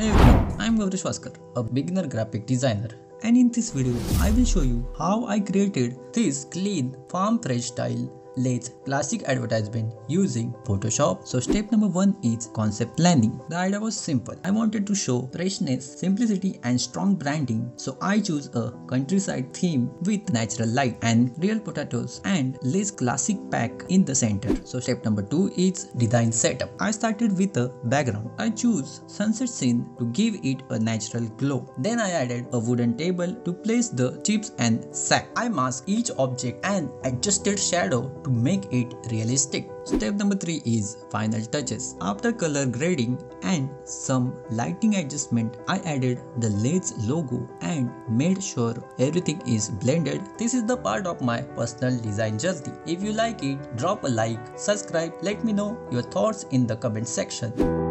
Hey everyone, I'm Gauresh Vaskar, a beginner graphic designer. And in this video, I will show you how I created this clean, farm fresh style lace classic advertisement using Photoshop. So step number 1 is concept planning. The idea was simple. I wanted to show freshness, simplicity and strong branding. So I chose a countryside theme with natural light and real potatoes and lace classic pack in the center. So step number 2 is design setup. I started with a background. I choose sunset scene to give it a natural glow. Then I added a wooden table to place the chips and sack. I masked each object and adjusted shadow to make it realistic. Step number 3 is final touches. After color grading and some lighting adjustment, I added the lace logo and made sure everything is blended. This is the part of my personal design journey. If you like it, drop a like, subscribe, let me know your thoughts in the comment section.